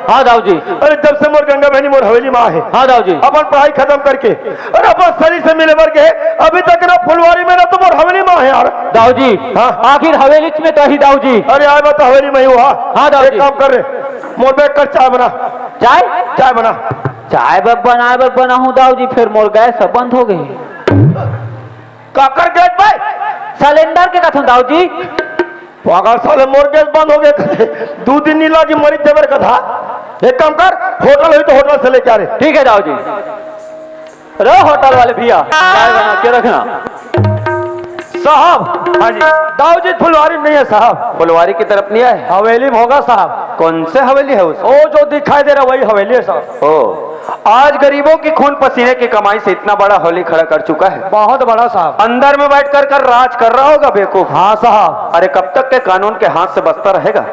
हाँ दाऊ जी। अरे जब से मोर गंगा बहनी मोर हवेली में है। हाँ दाऊ जी। अपन पढ़ाई खत्म करके अरे अपन सरी से मिले बर के अभी तक ना फुलवारी में ना तो मोर हवेली में है यार। दाऊ जी हाँ आखिर हवेली में तो ही दाऊ जी। अरे आए बता हवेली में ही हुआ। हाँ दाऊ जी। काम कर रहे मोर बैठ कर चाय बना। चाय चाय बना। चाय बना हूँ दाऊ जी, फिर मोर गैस बंद हो गई। काकर गैस भाई सिलेंडर के कथन दाऊ जी। अगर साले मोर गैस बंद हो गए 2 दिन नहीं लागी मरीज देवर का था। एक काम कर होटल हुई तो होटल से लेके आ रहे। ठीक है दाऊ जी। रो होटल वाले भैया चाय बना के रखना। साहब हाँ जी दाऊ जी फुलवारी नहीं है साहब। फुलवारी की तरफ नहीं है, हवेली में होगा साहब। कौन से हवेली है उस? ओ जो दिखाई दे रहा वही हवेली है साहब। ओ आज गरीबों की खून पसीने की कमाई से इतना बड़ा हवेली खड़ा कर चुका है। बहुत बड़ा साहब। अंदर में बैठ कर राज कर रहा होगा बेवकूफ। हाँ साहब। अरे कब तक के कानून के हाथ से बचता रहेगा।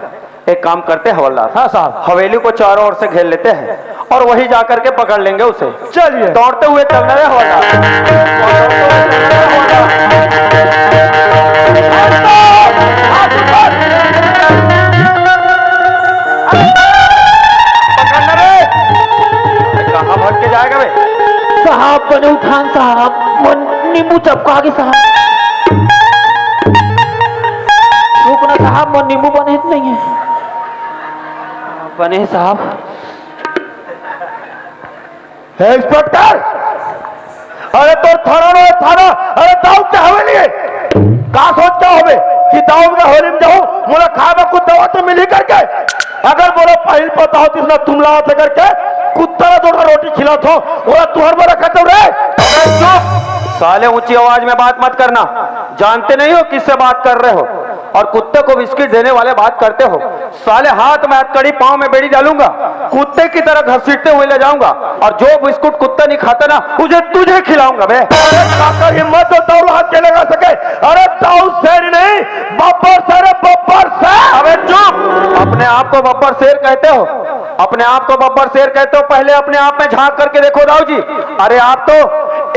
एक काम करते हैं हवलदार। हाँ साहब। हवेली को चारों ओर से घेर लेते हैं और वही जाकर के पकड़ लेंगे उसे। चलिए दौड़ते हुए चलना है कहाँ भटक के जाएगा बे? साहब बने उठान साहब नींबू चपका के साहब। रुकना साहब मन नींबू बने नहीं है। बने साहब। इंस्पेक्टर अरे तो थाना अरे दाऊ के हवेली है का सोच क्या होवे कि दाऊ के हवेली में जाऊं मोला खाए में कुछ दवा तो मिल ही करके। अगर बोलो पहल पता हो तिसना तुम लाओ थे करके कुत्ता जोड़ रोटी खिलात हो बोला तुहर में रखा तो रे। चुप साले, ऊंची आवाज में बात मत करना। जानते नहीं हो किससे बात कर रहे हो और कुत्ते को बिस्किट देने वाले बात करते हो। साले हाथ में हथकड़ी पांव में बेड़ी डालूंगा, कुत्ते की तरह घसीटते हुए ले जाऊंगा और जो बिस्कुट कुत्ता नहीं खाता ना उसे तुझे खिलाऊंगा बे। काकर हिम्मत तो दाऊ हाथ के लगा सके। अरे दाऊ शेर नहीं बब्बर शेर है बब्बर शेर। अबे चुप, अपने आप को बब्बर शेर कहते हो? अपने आप को बब्बर शेर कहते हो? पहले अपने आप में झांक करके देखो दाऊ जी। अरे आप तो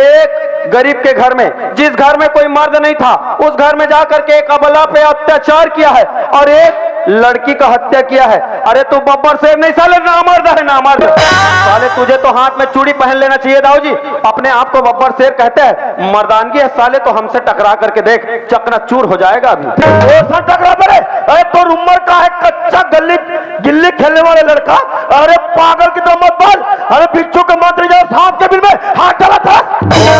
एक गरीब के घर में, जिस घर में कोई मर्द नहीं था उस घर में जाकर के एक अबला पे अत्याचार किया है और एक लड़की का हत्या किया है। अरे तू बब्बर शेर नहीं साले, नामर्द है नामर्द। साले तुझे तो हाथ में चूड़ी पहन लेना चाहिए दाऊ जी। अपने आप को बब्बर शेर कहते हैं, मर्दानगी है साले। तो हमसे टकरा करके देख, चकनाचूर हो जाएगा अभी। टकरा पड़े। अरे तो उम्र का है कच्चा गिल्ली खेलने वाले लड़का। अरे पागल की तरह मत बोल। अरे बिच्छू के मंत्री जो सांप के बिल में हाथ डाला था।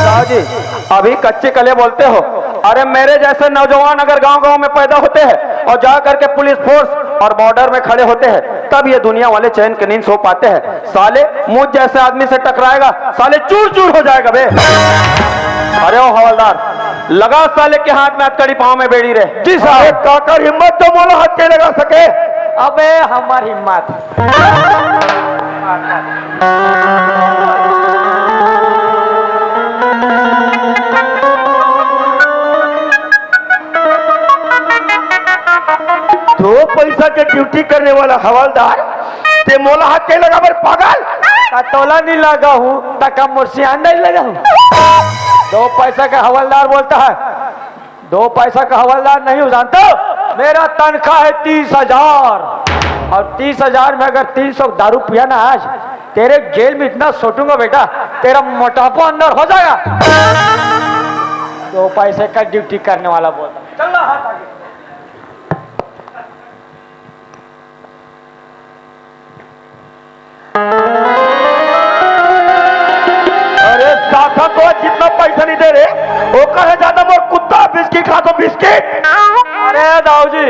दाऊ जी अभी कच्चे कले बोलते हो। अरे मेरे जैसे नौजवान अगर गांव-गांव में पैदा होते हैं और जा करके पुलिस फोर्स और बॉर्डर में खड़े होते हैं तब ये दुनिया वाले चैन की नींद सो पाते हैं। साले मुझ जैसे आदमी से टकराएगा साले चूर चूर हो जाएगा बे। अरे ओ हवलदार लगा साले के हाथ में हथकड़ी पांव में बेड़ी रे। जी साहब। काकर हिम्मत तो मोला हाथ के लगा सके। अबे हमारी हिम्मत। दो पैसा के ड्यूटी करने वाला हवलदार ते मोला हाथ के लगा मेरे पागल। तोला नहीं लगा हूँ तक मुर्सियान नहीं लगा हूँ। 2 पैसा का हवलदार बोलता है। 2 पैसा का हवलदार नहीं हो जानता। मेरा तनख्वाह है 30,000 और 30,000 में अगर 300 दारू पिया ना आज तेरे जेल में इतना सोटूंगा बेटा तेरा मोटापा अंदर हो जाएगा। 2 पैसे का ड्यूटी करने वाला बोलता। चल हाथ आगे। अरे शासन को जितना पैसा नहीं दे रहे वो कहे ज्यादा मोर कुत्ता बिस्किट खा तो बिस्किट। अरे दाऊ जी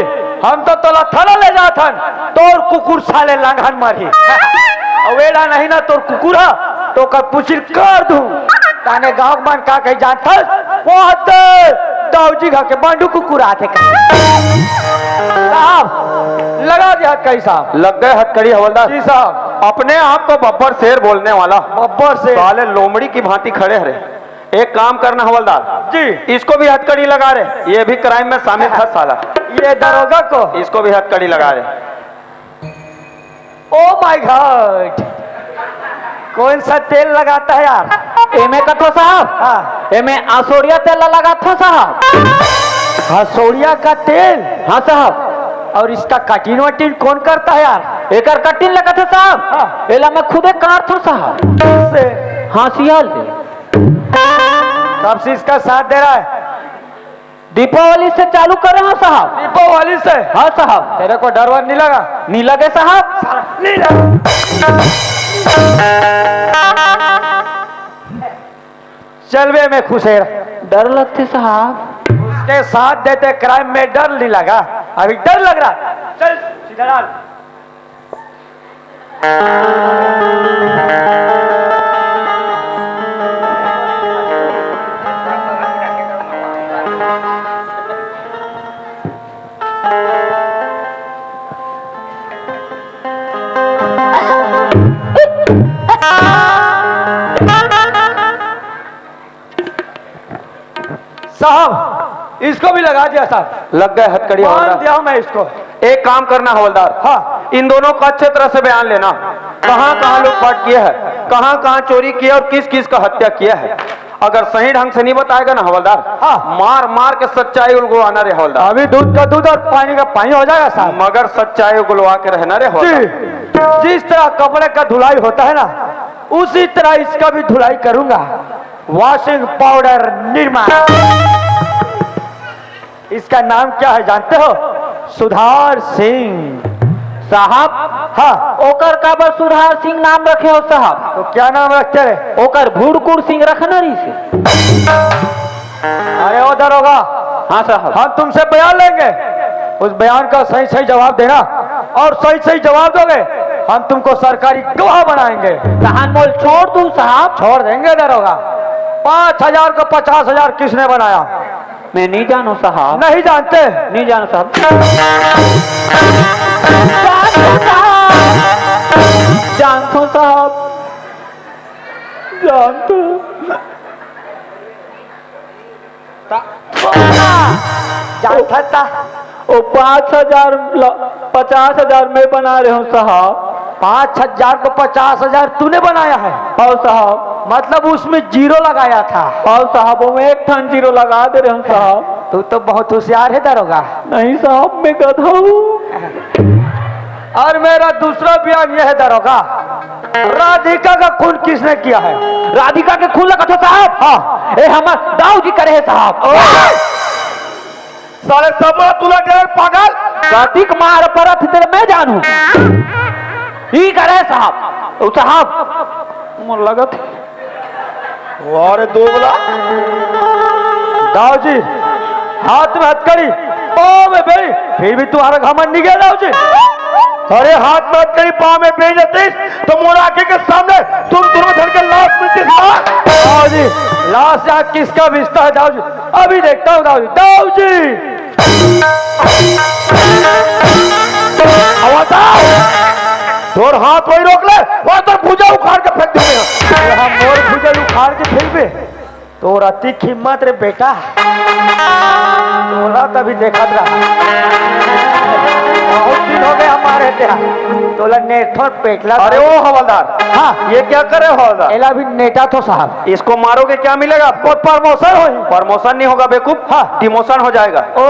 हम तो तोला थाना ले जाथन तोर कुकुर साले लांघन मारी। अवेड़ा नहीं ना तोर कुकुर हा तो कर पुछिल कर दूं ताने गांव मन का कहीं जानता वो दाऊ जी खा के बांडू कुकुर आते का। साहब लगा दिया कई साहब। लग गए हथकड़ी हवलदार जी साहब। अपने आप को बब्बर शेर बोलने वाला बब्बर शेर साले लोमड़ी की भांति खड़े रहे। एक काम करना हवलदार जी इसको भी हथकड़ी लगा रहे। ये भी क्राइम में शामिल था साला। ये दरोगा को इसको भी हथकड़ी लगा रहे। ओ माय गॉड कौन सा तेल लगाता है यार? एमे कथो साहब? हाँ एमे आसोड़िया तेल लगा था साहब। हसोड़िया का तेल। हाँ साहब। और इसका कटिंग वटिंग कौन करता है यार? एकर कटिंग लगा था साहब, एला मैं खुदे काट था साहब, से हाँ सियाल से। कब से इसका साथ दे रहा है? दीपावली से चालू कर रहे हैं साहब। दीपावली से? हाँ साहब। तेरे को डर वर नहीं लगा? नहीं लगे साहब? नहीं लगा। चल बे, मैं खुश है। डर लगते साहब। उसके साथ देते क्राइम में डर नहीं लगा, अभी डर लग रहा। चल सीधा डाल। साहब इसको भी लगा दिया साहब। लग गए हथकड़ी मान हवलदार। दिया मैं इसको। एक काम करना हवलदार, हाँ। इन दोनों का अच्छे तरह से बयान लेना, कहाँ कहाँ लूटपाट किया है, कहाँ कहाँ चोरी किया और किस किस का हत्या किया है। अगर सही ढंग से नहीं बताएगा ना हवलदार, हाँ। मार मार के सच्चाई उगलवाना रे हवलदार। अभी दूध का दूध और पानी का पानी हो जाएगा साहब। मगर सच्चाई उगलवा के रहना रे जी, हवलदार। जिस तरह कपड़े का धुलाई होता है ना, उसी तरह इसका भी धुलाई करूंगा। Washing powder Nirma. इसका नाम क्या है जानते हो? सुधार सिंह साहब। हाँ। ओकर काबर सुधार सिंह नाम रखे हो साहब? तो क्या नाम रखते रहे? ओकर भूड़कुड़ सिंह रखना रही से। अरे वो दरोगा, हाँ साहब। हम तुमसे बयान लेंगे, उस बयान का सही सही जवाब देना, और सही सही जवाब दोगे हम तुमको सरकारी गवाह बनाएंगे। कहान मोल छोड़ दूं साहब? छोड़ देंगे दरोगा। 5,000 को 50,000 किसने बनाया? मैं नहीं जानू साहब। नहीं जानते? नहीं जानू साहब। जानतो साहब, जानतो। जानता था? ओ 5,000 50,000 में बना रहे हो साहब। 5,000 को 50,000 तूने बनाया है? और साहब, मतलब उसमें जीरो लगाया था? और साहब वो एक ठन जीरो लगा दे रहे हो साहब। तू तो बहुत होशियार है दरोगा। नहीं साहब, मैं गधा हूँ। और मेरा दूसरा बयान यह है दरोगा, राधिका का खून किसने किया है? राधिका के खून लगा था साहब। हाँ, ए हमार दाऊ जी करे है साहब। साले सब तू लग गया पागल। कार्तिक मार परत तेरे मैं जानू ही करे साहब। ओ साहब मोर लगत अरे दोगला दाऊ जी, हाथ में हथकड़ी, पाँव में बेड़ी, फिर भी तुम्हारा घमंड नहीं गया दाऊ जी? अरे हाथ मत करी, पाँव में बेच देती तो मोर आंखें के सामने तुम दोनों धर के लाश मिलती। दाऊ जी, लाश यहाँ किसका बिस्ता है दाऊ जी? अभी देखता हूँ दाऊ जी। दाऊ जी तोर हाथ वही रोक ले, वहां तो भुजा उखाड़ के फेंक दूंगा। हम मोर भुजल उखाड़ के फेंक दे तो अति हिम्मत रे बेटा। तोला तभी देखा था, बहुत दिन हो गए हमारे तोला नेठो पेटला। अरे ओ हवलदार, हाँ, ये क्या करे हवलदार? एला भी नेटा तो साहब। इसको मारोगे क्या मिलेगा आपको? प्रमोशन हो। प्रमोशन नहीं होगा बेवकूफ, हाँ। डिमोशन हो जाएगा। ओ,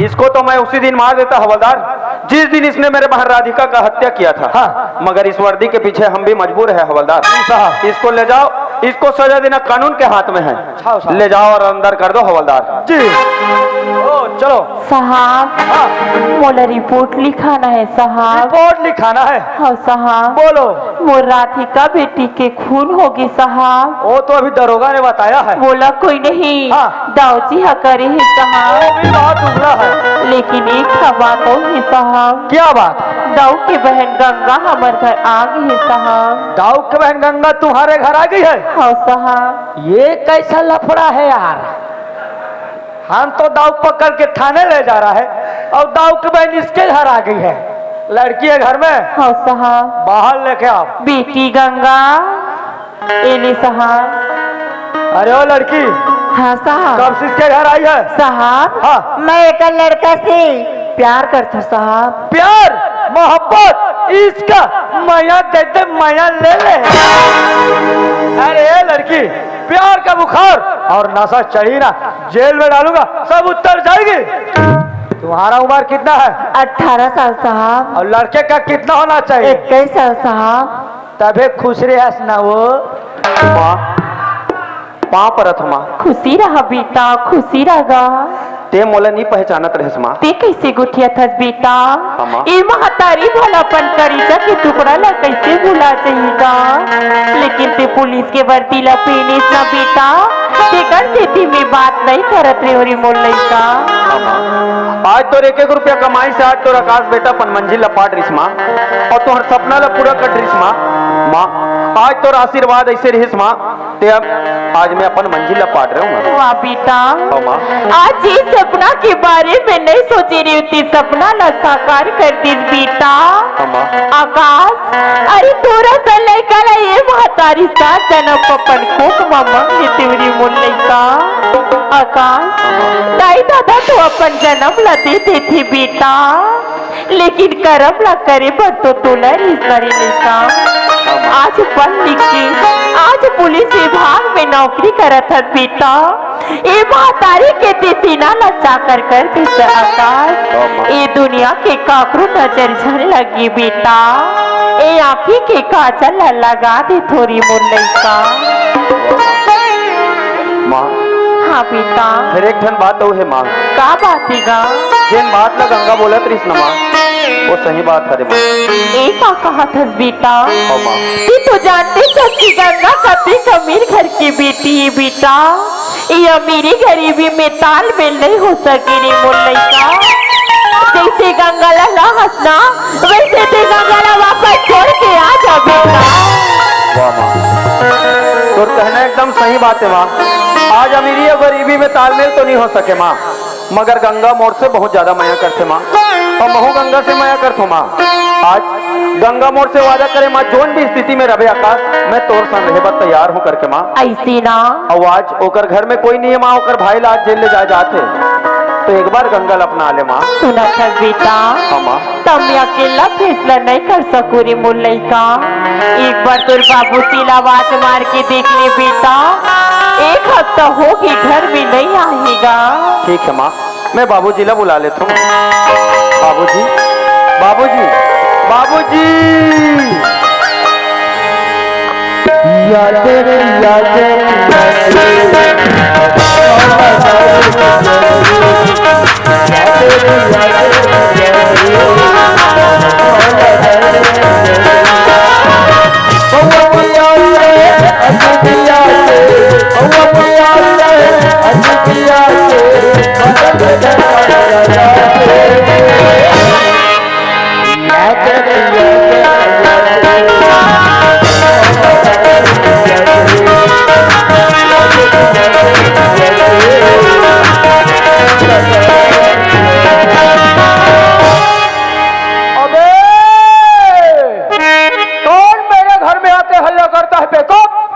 इसको तो मैं उसी दिन मार देता हवलदार जिस दिन इसने मेरे बहन राधिका का हत्या किया था। हाँ। मगर इस वर्दी के पीछे हम भी मजबूर है हवलदार साहब। इसको ले जाओ, इसको सजा देना कानून के हाथ में है। जाओ साहब। ले जाओ और अंदर कर दो हवलदार जी। ओ चलो। साहब, मोला रिपोर्ट लिखाना है साहब। रिपोर्ट लिखाना है? हाँ साहब। बोलो। मोर राधिका बेटी के खून होगी साहब। वो तो अभी दरोगा ने बताया है। बोला कोई नहीं, हाँ। दाऊ जी हा करे है वो साहब। भी बहुत उगला है। लेकिन एक बात और है साहब, क्या बात? दाऊ की बहन गंगा हमारे घर आ गई है साहब। दाऊ की बहन गंगा तुम्हारे घर आ गई है? हाँ साहब। ये कैसा लफड़ा है यार? हम तो दाऊ पकड़ के थाने ले जा रहा है और दाऊ की बहन इसके घर आ गई है। लड़की है घर में? हाँ साहब। बाहर लेके आओ। बेटी गंगा एली साहब। अरे ओ लड़की, हाँ साहब। कब से इसके घर आई है? साहब, हाँ। मैं एक लड़का से प्यार करता साहब। प्यार मोहब्बत इसका माया देते माया ले ले। अरे लड़की, प्यार का बुखार और नशा चढ़ी ना, जेल में डालूंगा, सब उतर जाएगी। तुम्हारा उम्र कितना है 18 साल साहब। और लड़के का कितना होना चाहिए 21 साल साहब। तबे खुश रहे ना वो माँ पाँव परत माँ खुशी रहा बेटा, खुशी रहा। ते मोला नहीं पहचानत रहे माँ। ते कैसे गुठिया थस बेटा? अम्मा। ए महतारी भलापन करीजा के टुकड़ा ला कैसे भुला जाएगा? लेकिन ते पुलिस के वर्दी ला पहनिस ना बेटा, ते कर सेती में बात नहीं करत रे होरी मोल लइका। आज तो 1-1 रुपया कमाई से आज तो आकाश बेटा अपन मंजिल लपाट रिस माँ और तोहर सपना ला पूरा कट रिस माँ। माँ आज तो आशीर्वाद ऐसे रहिस माँ ते अब आज मैं अपन मंजिल लपाट रहा हूँ। वाह बेटा, माँ आज ये सपना के बारे में नहीं सोची रही होती, सपना ला साकार कर दी बेटा। माँ आकाश, अरे तोरा सा लड़का ला ये महतारी साथ जन्म पपन कोक मामा ने तेरी मोल लड़का। आकाश, दाई दादा तो अपन जन्म ला देते थे बेटा, लेकिन कर्म ला करे पर तो तोला रिश्ता रे लड़का। आज पढ़ लिख के आज पुलिस विभाग में नौकरी करत है बेटा। ए महतारी के सीना लच्चा कर के आकाश, ए दुनिया के काकरू नजर झन लगी बेटा। ए आँखी के काजल लगा दे थोड़ी मोर लइका। माँ हाँ बेटा, फिर एक ठन बात है माँ, का बात है गा? जेन बात ला गंगा बोलत रहीस ना माँ वो सही बात है माँ। एक का कहा था बेटा? हाँ माँ ये तो जानते थे कि गंगा कभी अमीर घर की बेटी है बेटा। ये अमीरी गरीबी में तालमेल नहीं हो सके रे मोर लइका। जैसे गंगा ला हंसना वैसे ते गंगा ला वापस छोड़ के आ जा बेटा। वाह माँ तो कहना एकदम सही बात है माँ। आज अमीरी और गरीबी में तालमेल तो नहीं हो सके माँ, मगर गंगा मोर से बहुत ज्यादा माया करते माँ और महू गंगा से माया करते माँ। आज गंगा मोर से वादा करे माँ, जोन भी स्थिति में रहे आकाश मैं तोर संग रहे बस तैयार हूँ करके माँ। ऐसी ना और आज ओकर घर में कोई नहीं है माँ, ओकर भाई ला आज जेल ले जाते तो एक बार गंगा ला अपना ले माँ। सुना था बेटा, हाँ माँ तब मैं अकेला फैसला नहीं कर सकूँ रे मोर लइका। एक बार तोर बाबू तिला आवाज मार के देख ले बेटा, एक हफ्ता होगी घर में नहीं आएगा। ठीक है माँ, मैं बाबूजी ला बुला लेता हूँ। बाबूजी बाबूजी बाबूजी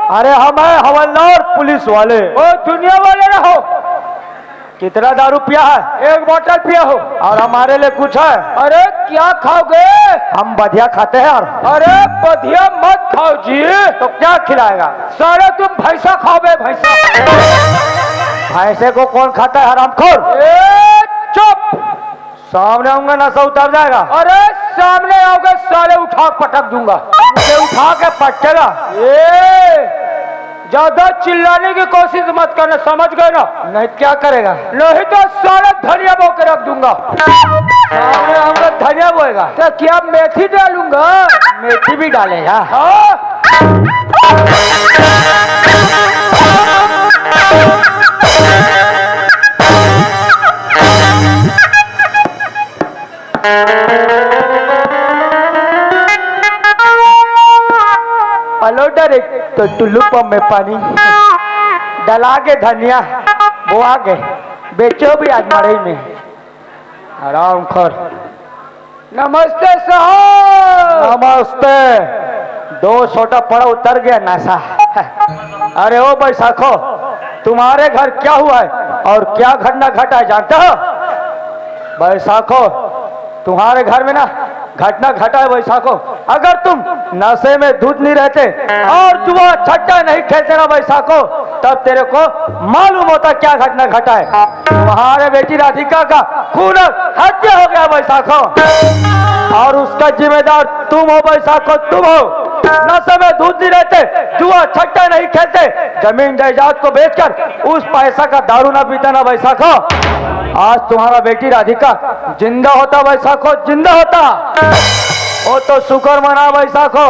अरे हम है हवलदार पुलिस वाले। ओ दुनिया वाले ना हो। कितना दारू पिया है? 1 बोतल पिया हो। और हमारे लिए कुछ है? अरे क्या खाओगे? हम बढ़िया खाते हैं। और अरे बढ़िया मत खाओ जी। तो क्या खिलाएगा? सारे तुम भैंसा खाओगे। भैंसा भैंसे को कौन खाता है हरामखोर? चुप, सामने आऊंगा नशा उतर जाएगा। अरे सामने आओगे साले उठा पटक दूंगा। मुझे उठा के पटकेगा। ज्यादा चिल्लाने की कोशिश मत करना, समझ गए ना? नहीं क्या करेगा? नहीं तो सारे धनिया बो के रख दूंगा। सामने आऊंगा धनिया बोएगा तो क्या मेथी डालूंगा? मेथी भी डालेगा। हाँ हेलो डायरेक्ट तो टुल्लू पंप में पानी डला के धनिया वो आ गए बेचो भी आज मड़ई में। आराम कर। नमस्ते साहब। नमस्ते। 2 छोटा पड़ा उतर गया नशा। अरे ओ बैसाखो, तुम्हारे घर क्या हुआ है और क्या घटना घटा है जानते हो? बैसाखो तुम्हारे घर में ना घटना घटा है बैसाखो। अगर तुम नशे में दूध नहीं रहते और जुआ छट्टा नहीं खेलते ना बैसाखो तब तेरे को मालूम होता क्या घटना घटा है। तुम्हारे बेटी राधिका का खून हत्या हो गया बैसाखो, और उसका जिम्मेदार तुम हो बैसाखो, तुम हो। नशे में दूध नहीं रहते, जुआ छट्टा नहीं खेलते, जमीन जायदाद को बेचकर उस पैसा का दारू ना पीता ना बैसाखो। आज तुम्हारा बेटी राधिका जिंदा होता बैसाखो, जिंदा होता, वो तो शुक्र मना बैसाखो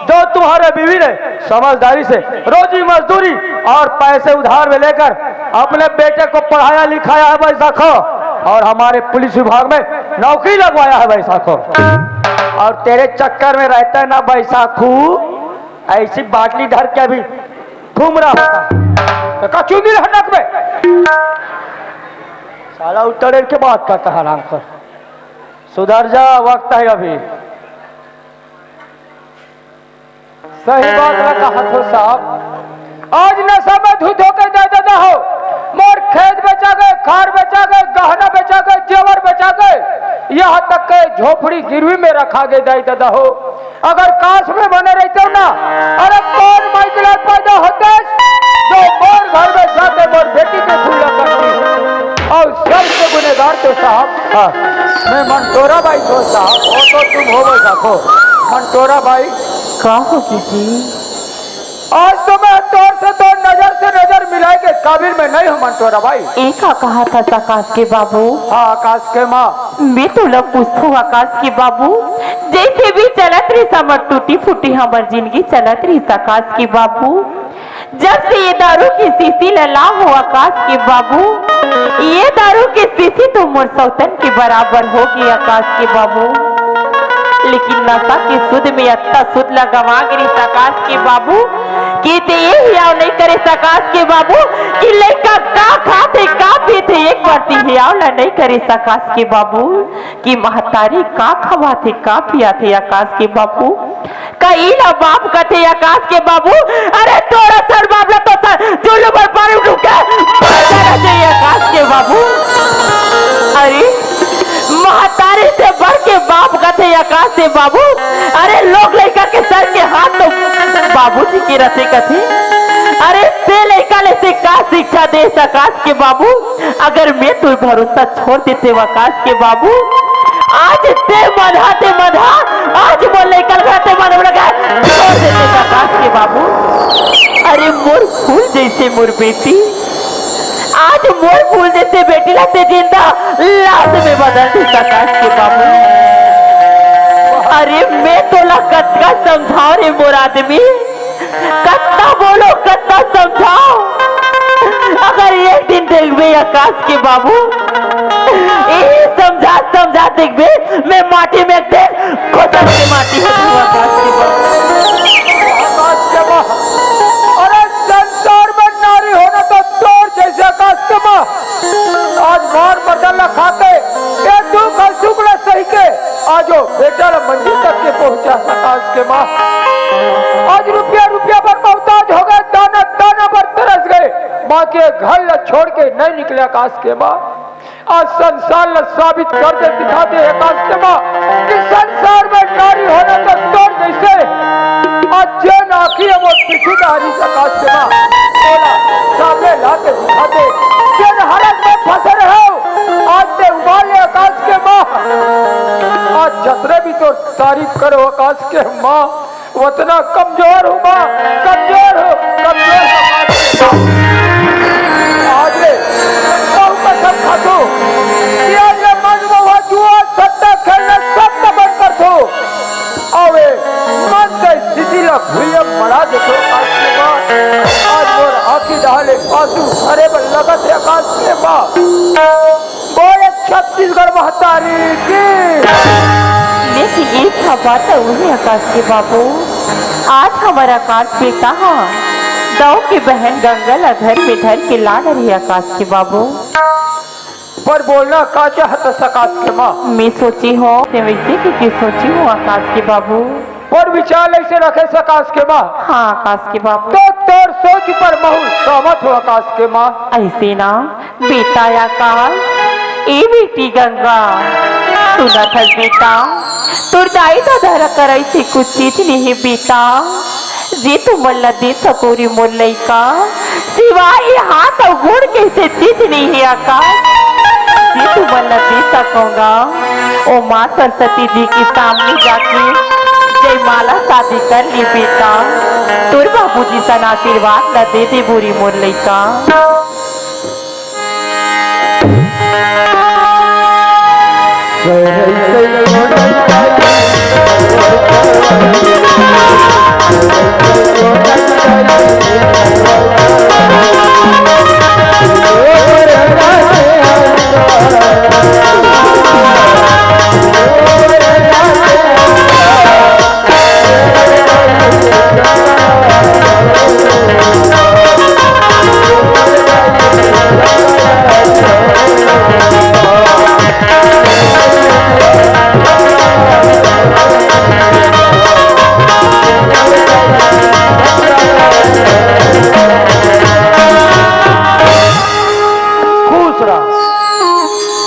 जो तुम्हारे बीवी ने समझदारी से रोजी मजदूरी और पैसे उधार में लेकर अपने बेटे को पढ़ाया लिखाया है बैसाखो, और हमारे पुलिस विभाग में नौकरी लगवाया है बैसाखो। और तेरे चक्कर में रहता है ना बैसाखू, ऐसी बाटली धर के अभी घूम रहा होता का चूंदी हनक में साला उतरे के बात करता है आराम कर, सुधर जा, वक्त है अभी। सही बात ना कहा तो साहब, आज नशा में धुत होकर दे देना हो, मोर खेत बेचा गए, खार बेचा गए, गहना बेचा गए, जेवर बेचा गए, यहाँ तक के झोपड़ी गिरवी में रखा गए दाई दादा हो। अगर काश में बने रहते हो ना, अरे कौन माइकल पैदा होते जो मोर घर में जाते मोर बेटी के खुला करती, और सबसे गुनेगार तो साहब हाँ, मैं मंटोरा भाई तो साहब, वो तो तुम हो बैसाखो मंटोरा भाई। का होगी जी? आज तो मैं तौर से तो नजर मिलाए के काबिल में नहीं हूँ मंटोरा भाई। एक कहा था आकाश के बाबू। हाँ आकाश के माँ, मैं तो लग पूछू आकाश के बाबू, जैसे भी चलत रही समझ टूटी फूटी हमार जिंदगी चलत रही आकाश के बाबू, जब से ये दारू की शीशी लला हो आकाश के बाबू, ये दारू की शीशी तो मोर सौतन के बराबर होगी आकाश के बाबू। लेकिन नशा की सुध में अत्ता सुध लगवा गिरी आकाश के बाबू, कि ते ये हियाव नहीं करे आकाश के बाबू, कि लड़का का खाते का पीते एक बाती हियाव ला नहीं करे आकाश के बाबू, कि महतारी का खवाते का पियाते आकाश के बाबू, कई ना बाप कथे आकाश के बाबू। अरे तोरा सर बाबला तो सर चुल्लू पर पानी रुके चाहिए आकाश के बाबू। अरे महतारी से बढ़ के बाप कथे आकाश से बाबू, अरे लोग लड़का के सर के हाथ तो बाबू जी के रथे कथे। अरे ते लड़का ले से का शिक्षा दे आकाश के बाबू, अगर मैं तो भरोसा छोड़ देते आकाश के बाबू, आज ते मधा आज वो लड़का घाते मन लगा छोड़ देते आकाश के बाबू। अरे मोर फूल जैसे मोर बेटी, आज मोर फूल जैसे बेटी लाते जिंदा लाश में बदल दी आकाश के बाबू। अरे मैं तोला कत्ता समझाओ रे मोर आदमी, कत्ता बोलो कत्ता समझाओ। अगर एक दिन देखबे आकाश के बाबू, यही समझा देखबे, मैं माटी में देख खोदन के माटी है आकाश के बाबू। अरे संसार में नारी होना तो तोड़ जैसे आकाश के माँ, आज मार मरदल्ला खाते ये दुख और सुख न सही के आजो बेटा मंजिल तक के पहुंचा आकाश के माँ। आज रुपया पर मोहताज हो गए, दाना पर तरस गए, माँ के घर ल छोड़ के नहीं निकले आकाश के माँ। आज संसार ल साबित कर दे दिखा दे आकाश के माँ कि संसार में नारी होना तो तोड़ जैसे। आज जैन आखी है वो पिछुदारी आकाश के माँ, बोला सामने लाके दिखा दे, जैन हालत में फंसे रहे आज से उबाल ले आकाश के माँ। आज जतरे भी तो तारीफ करो आकाश के माँ, उतना कमजोर हूँ माँ, कमजोर हो आज रे बहुत कसम खातो कि आज रे मन में जुआ सट्टा खेलना सब बंद कर दो, आवे मन के स्थिति ला भूया मरा देखो आकाश के माँ। आज मोर आँखी डाले आंसू भरे पर लगत है आकाश के माँ। बोले छत्तीसगढ़ महतारी की। लेकिन एक बात है उन्हें आकाश के बाबू, आज हमारा आकाश पे कहा दाऊ की बहन गंगल अधर पे धर के ला रही आकाश के बाबू। पर बोलना का चाहत आकाश के माँ, मैं सोची हूँ वैसे की सोची हूँ आकाश के बाबू। पर विचार ऐसे रखे आकाश के माँ। हाँ आकाश के बाबू। तो तोर सोच पर महू सहमत हो आकाश के माँ। ऐसे ना बेटा आकाश, ए बेटी गंगा, सुना था बेटा, तुर दाई दादा कराई थी कुछ चीज नहीं बेटा, जे तू मल्ला दे सकोरी मोर लइका, सिवा खाली हाथ और गुण कैसे चीज नहीं है आकाश। जी तू बोलना दे सकूंगा ओ माँ सरस्वती जी के सामने जाके जयमाला शादी कर ली बेटा। तोर बाबूजी सन आशीर्वाद न दे दे बुरी मोर लइका।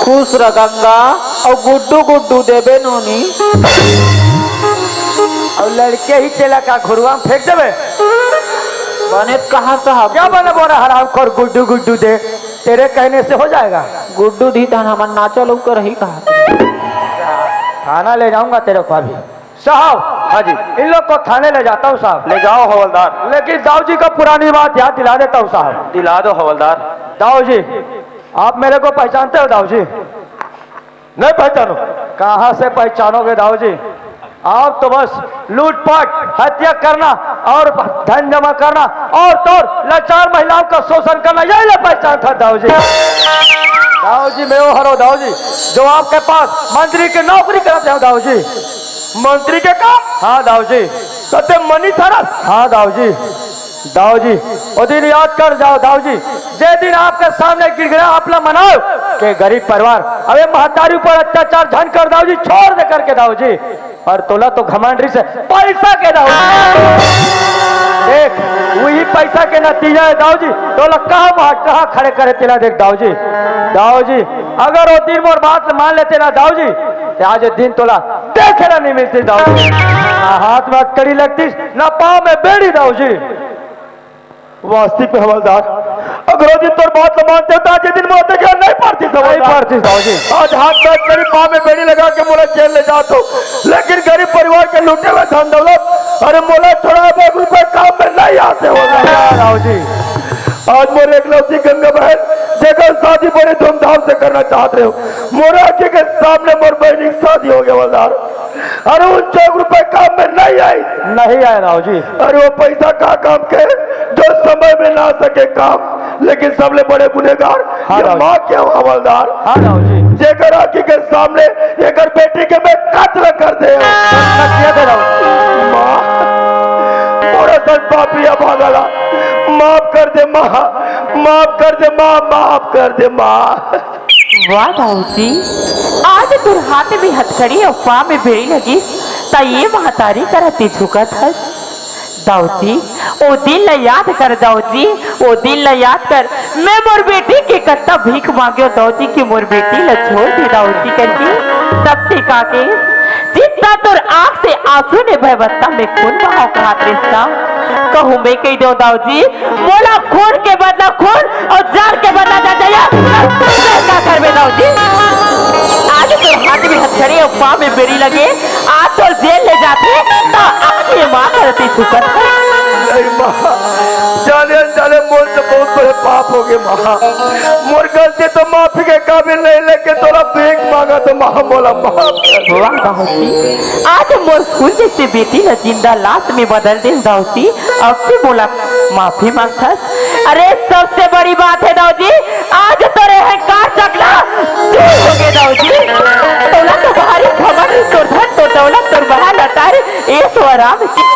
खुश रह गंगा और गुड्डू गुड्डू देबे नोनी और लड़के ही चला का घुरुआ में फेंक देवे। बने कहा साहब क्या बने बोला हराम खोर गुड्डू गुड्डू दे, तेरे कहने से हो जाएगा। गुड्डू दी धन हमार नाचा लोग कर रही कहा थाना ले जाऊंगा तेरे को अभी। साहब हाँ जी, इन लोग को थाने ले जाता हूँ साहब। ले जाओ हवलदार। लेकिन दाऊ जी को पुरानी बात याद दिला देता हूँ साहब। दिला दो हवलदार। दाऊ जी आप मेरे को पहचानते हो दाऊ जी? नहीं पहचानो। कहाँ से पहचानोगे दाऊ जी? आप तो बस लूटपाट, हत्या करना और धन जमा करना और तो लाचार महिलाओं का शोषण करना, यही ना पहचान था दाऊ जी। दाऊ जी मैं वो हरो दाऊ जी जो आपके पास मंत्री की नौकरी करते हो दाऊ जी। मंत्री के काम? हाँ दाऊ जी। सत्य मनी थाना? हाँ दाऊ जी। दाऊ जी वो दिन याद कर जाओ दाऊ जी, जे दिन आपके सामने गिड़गिड़ा आपला मनाओ के गरीब परिवार अबे महतारी पर अत्याचार झन कर दाऊ जी, छोड़ दे करके दाऊ जी। और तोला तो घमंडी से पैसा के दाऊ जी। देख वही पैसा के नतीजा है दाऊ जी। तोला कहाँ खड़े करे तेला देख दाऊ जी। दाऊ जी अगर वो दिन मोर बात मान लेते ना दाऊ जी, तो आज दिन तोला देखे ना नहीं मिलती दाऊ जी। ना हाथ में कड़ी लगती ना पाँव में बेड़ी दाऊ जी। वास्ती पे हवलदार, अगर वो दिन तोर बात न मानते तो आज ये दिन मोते क्या नहीं पड़ती नहीं पड़ती दाऊ जी। आज हाथ में मेरी पाँव में बेड़ी लगा के मोला जेल ले जाते हो, लेकिन गरीब परिवार के लूटे हुए धन दौलत अरे मोला थोड़ा एक रुपए काम में नहीं आते हो दाऊ जी। आज मोरे एकलौती गंगा बहन जेकर शादी बड़े धूमधाम से करना चाहते हो, मोरा आंखें के सामने मोर बहन की शादी हो गया हवलदार। अरे उन 1 रुपए काम में नहीं आई। नहीं आया दाऊ जी। अरे वो पैसा का काम के जो समय में ना सके काम, लेकिन सबले बड़े गुनेगार हाँ ये माँ क्या हो हवलदार। हाँ दाऊ जी। जेकर आंखी के सामने एक बेटी के मैं कत्ल कर दे माँ, पूरा सन पापिया भागला, माफ कर दे माँ, माफ कर दे माँ, माफ कर दे माँ। वाह दाऊ जी, आज तुर हाथ में हथकड़ी और पाँव में बेड़ी लगी ता ये महतारी करती झुकत है। दाऊ जी ओ दिन ला याद कर दाऊ जी, ओ दिन ला याद कर। मैं मोर बेटी के कत्ता भीख मांगे दाऊ जी की मोर बेटी ला छोड़ दी दाऊ जी करके सब टिका के जितना तुर आँख से आंसू ने भयवत्ता में खून बहाव कहा रिश्ता कहूँ मैं कही दो दाऊ जी, मोला खून के बदला खून और जार के बदला जा जाया क्या करबे दाऊ जी। आज तो हाथ में हथकड़ी और पाँव में बेड़ी लगे, आज तो जेल ले जाते तो आज ये माँ करती सुकत है। नहीं माँ, जाने अनजाने मोर से बहुत बड़े पाप हो गए माँ। मोर गलती तो माफी के काबिल नहीं, लेकिन थोड़ा भीख मांगा तो माँ बोला माफ कर दे। वाह दाऊ जी, आज मोर फूल जैसे बेटी न जिंदा लाश में बदल दे दाऊ जी। अब से बोला माफी मांगता। अरे सबसे बड़ी बात है दाऊ जी, आज तो रहे कार चकला चोर हो गए दाऊ जी। दौलत तो भारी खबर तो धन तो दौलत तो बड़ा लटार ऐसो आराम से।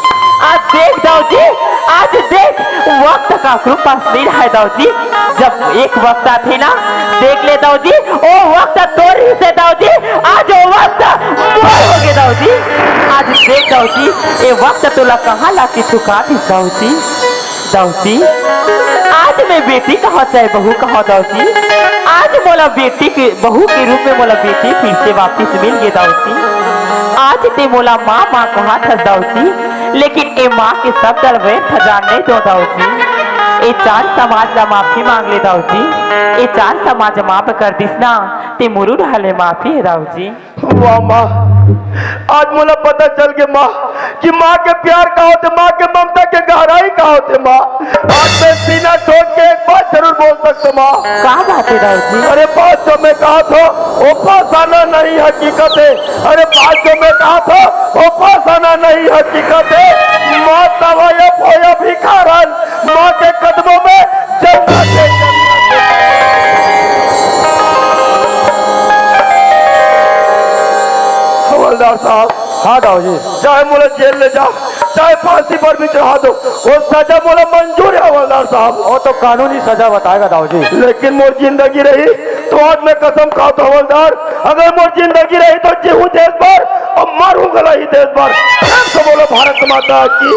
आज देख दाऊ जी, आज देख वक्त का कृपा नहीं है दाऊ जी। जब एक वक्त थी ना देख ले दाऊ जी, ओ वक्त तोरी से दाऊ जी, आज वो वक्त मोर हो गए दाऊ जी। आज देख दाऊ जी, ये वक्त तोला कहाँ ला के चुका दी दाऊ जी। दाऊ जी आज मैं बेटी कहा चाहे बहू कहा दाऊ जी, आज मोला बेटी के बहू के रूप में मोला बेटी फिर से वापिस मिल गई दाऊ जी। आज ते मोला माँ माँ कहा था दाऊ जी, लेकिन ए माँ के शब्द व्यर्थ जानने दो दाऊ जी। ये चार समाज ला माफी मांग ले दाऊजी। ये चार समाज माफ कर दिस ना ते मुरु ढाले माफी है दाऊजी। वाह माँ, आज मुझे पता चल गया माँ कि माँ के प्यार का होते, माँ के ममता के गहराई का होते माँ। आज मैं सीना ठोक के एक बात जरूर बोल सकता माँ। क्या बात है दाऊजी? अरे बात जो मैं कहा था वो फसाना नहीं हकीकत है। अरे बात जो मैं कहा था वो फसाना नहीं हकीकत है। माँ तवायब होया भिखारन, माँ के कदमों में जन्नत है, जन्नत है। हवलदार साहब, हाँ दाऊजी। चाहे मुझे जेल ले जाओ, चाहे फांसी पर भी चढ़ा दो, वो सजा मुझे मंजूर है हवलदार साहब। वो तो कानूनी सजा बताएगा दाऊजी। लेकिन मोर जिंदगी रही तो आज मैं कसम खाता हूं हवलदार, अगर मोर जिंदगी रही तो जीऊं देश भर और मारूंगा ही देश भर। तो बोलो भारत माता की।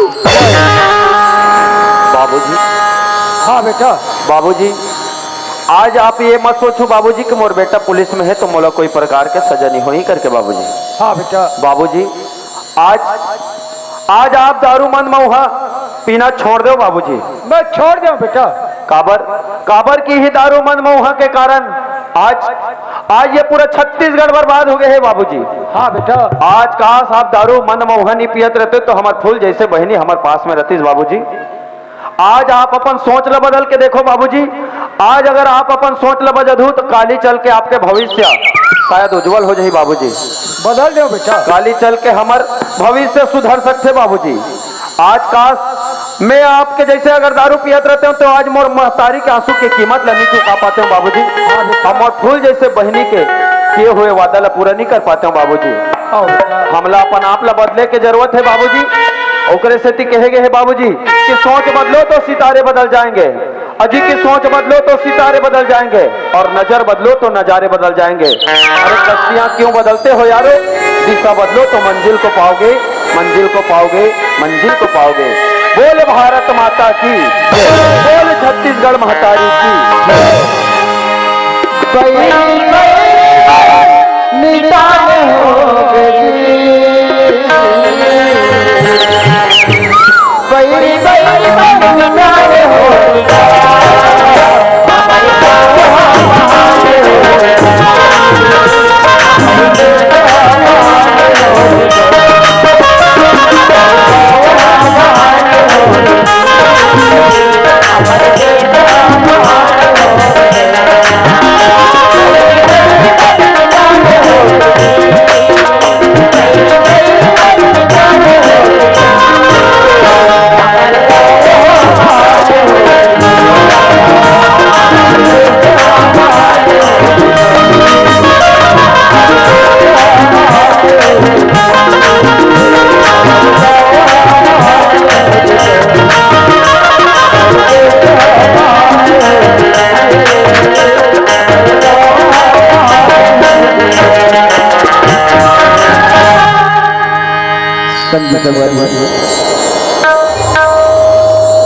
बाबूजी, हाँ बेटा। बाबूजी, आज आप ये मत सोचो बाबूजी कि मोर बेटा पुलिस में है तो मोला कोई प्रकार के सजा नहीं होई करके बाबूजी। हाँ बेटा। बाबूजी, आज आप दारू मंद मऊहा पीना छोड़ दो बाबूजी। मैं छोड़ दूं बेटा। काबर की ही दारू मंद मऊहा के कारण आज ये पूरा छत्तीसगढ़ बर्बाद हो गए है बाबूजी। हाँ बेटा। आज काश आप दारू मंद मऊहा नहीं पियत रहते तो हमारे फूल जैसे बहनी हमारे पास में रहती बाबूजी। आज आप अपन सोच ल बदल के देखो बाबूजी। आज अगर आप अपन सोच ल बदलू तो काली चल के आपके भविष्य शायद उज्जवल हो जाए बाबूजी। बदल दो बेटा। काली चल के हमार भविष्य सुधर सकते बाबूजी। आज काश मैं आपके जैसे अगर दारू पियत रहते हूँ तो आज मोर महतारी के आंसू की कीमत नहीं चुका पाते हूँ बाबूजी। हम और फूल जैसे बहनी के किए हुए वादा ला पूरा नहीं कर पाते हूँ बाबूजी। हमला अपन आप ला बदले के जरूरत है बाबूजी। ओकरे से कहे गए है बाबूजी कि सोच बदलो तो सितारे बदल जाएंगे, अजी की सोच बदलो तो सितारे बदल जाएंगे, और नजर बदलो तो नजारे बदल जाएंगे। अरे कश्तियां क्यों बदलते हो यारो, दिशा बदलो तो मंजिल को पाओगे, मंजिल को पाओगे, मंजिल को पाओगे। बोल भारत माता की, बोल छत्तीसगढ़ महतारी की।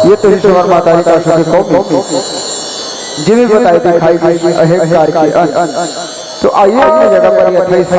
ये तो ईश्वर माता का जिन्हें बताई दिखाई तो आइए अपनी जगह पर 28